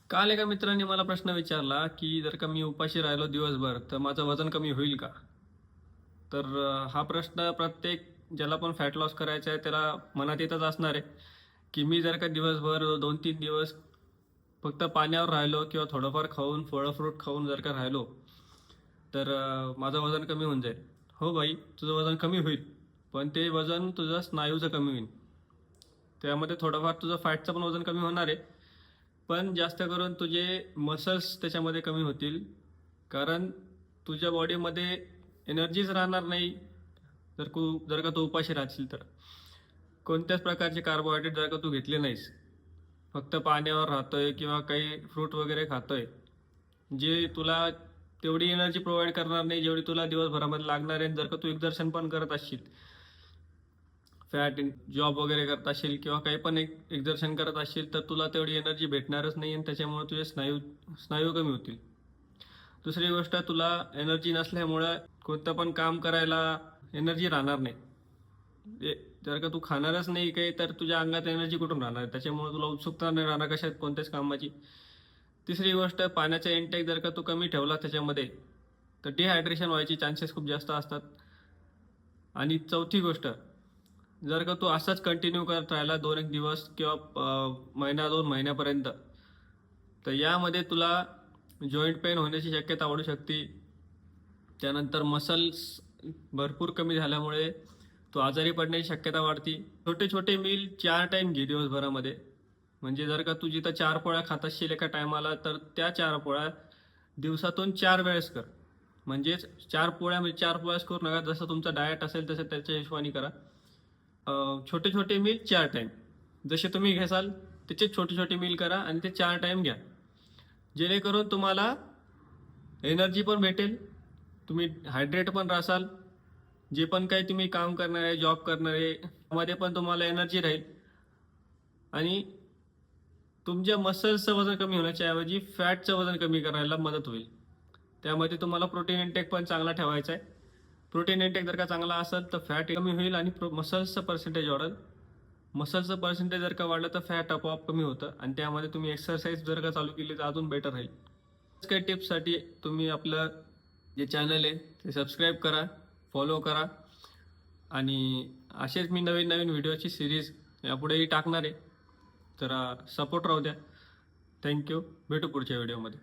काल एका मित्राने मला प्रश्न विचारला, की जर का मी उपाशी राहिलो दिवसभर, तर माझं वजन कमी होईल का? तर हा प्रश्न प्रत्येक ज्याला पण फॅट लॉस करायचा आहे, त्याला मनात येतच असणार आहे, की मी जर का दिवसभर 2-3 दिवस फक्त पाण्यावर राहिलो किंवा थोडंफार खाऊन, फळं फ्रूट खाऊन जर का राहिलो, तर माझं वजन कमी होऊन जाईल. हो भाई, तुझं वजन कमी होईल, पण ते वजन तुझं स्नायूचं कमी होईल. त्यामध्ये थोडंफार तुझं फॅटचं पण वजन कमी होणार आहे. पण जास्त करून तुझे मसल्स त्याच्यामध्ये कमी होतील, कारण तुझ्या बॉडीमध्ये एनर्जीच राहणार नाही. जर का तू उपाशी राहशील तर कोणत्याच प्रकारचे कार्बोहायड्रेट जर का तू घेतले नाहीस, फक्त पाण्यावर राहतोय किंवा काही फ्रूट वगैरे खातोय, जे तुला तेवढी एनर्जी प्रोव्हाइड करणार नाही जेवढी तुला दिवसभरामध्ये लागणार आहे. जर का तू एक्झर्शन पण करत असशील, फॅट जॉब वगैरे करत असशील किंवा काही पण एक एक्झर्शन करत असशील, तर तुला तेवढी एनर्जी भेटणारच नाही आणि त्याच्यामुळे तुझे स्नायू स्नायू कमी होतील. दुसरी गोष्ट, तुला एनर्जी नसल्यामुळं कोणतं पण काम करायला एनर्जी राहणार नाही. जर का तू खाणारच नाही काही, तर तुझ्या अंगात एनर्जी कुठून राहणार? त्याच्यामुळे तुला उत्सुकता नाही राहणार कशात कोणत्याच कामाची. तिसरी गोष्ट, पाण्याचा इंटेक जर का तू कमी ठेवला त्याच्यामध्ये, तर डिहायड्रेशन व्हायचे चान्सेस खूप जास्त असतात. आणि चौथी गोष्ट, जर का तू असंच कंटिन्यू करत राहिला 2-1 दिवस किंवा महिना 2 महिन्यापर्यंत, तर यामध्ये तुला जॉईंट पेन होण्याची शक्यता वाढू शकते. त्यानंतर मसल्स भरपूर कमी झाल्यामुळे तू आजारी पडण्याची शक्यता वाढती. छोटे छोटे मील 4 टाइम घे दिवसभरामध्ये. म्हणजे जर का तू जिथं 4 पोळ्या खात असशील एका टायमाला, तर त्या 4 पोळ्या दिवसातून 4 वेळेस कर. म्हणजेच 4 पोळ्या म्हणजे 4 पोळ्याच करू नका, जसं तुमचा डाएट असेल तसं त्याच्या हिशोबाने करा. छोटे छोटे मील 4 टाइम, जसे तुम्ही घेसाल त्याचे छोटे छोटे मील करा आणि ते 4 टाइम घ्या, जेणेकरून तुम्हाला एनर्जी पण भेटेल, तुम्ही हायड्रेट पण राहाल. जे पण काही तुम्ही काम करणार आहे, जॉब करणार आहे, त्यामध्ये पण तुम्हाला एनर्जी राहील आणि तुमच्या मसल्सचं वजन कमी होण्याच्या ऐवजी फॅटचं वजन कमी करायला मदत होईल. त्यामध्ये तुम्हाला प्रोटीन इंटेक पण चांगला ठेवायचा आहे. प्रोटीन इंटेक जर का चांगला असेल तर फॅट कमी होईल आणि मसल्सचं पर्सेंटेज वाढेल. मसल्सचं पर्सेंटेज जर का वाढलं तर फॅट आपोआप कमी होतं आणि त्यामध्ये तुम्ही एक्सरसाइज जर का चालू केली तर अजून बेटर राहील. काही टिप्ससाठी तुम्ही आपलं जे चॅनल आहे ते सबस्क्राईब करा, फॉलो करा आणि असेच मी नवीन नवीन व्हिडिओची सिरीज यापुढेही टाकणार आहे. तर सपोर्ट राहू द्या. थँक्यू. भेटू पुढच्या व्हिडिओमध्ये.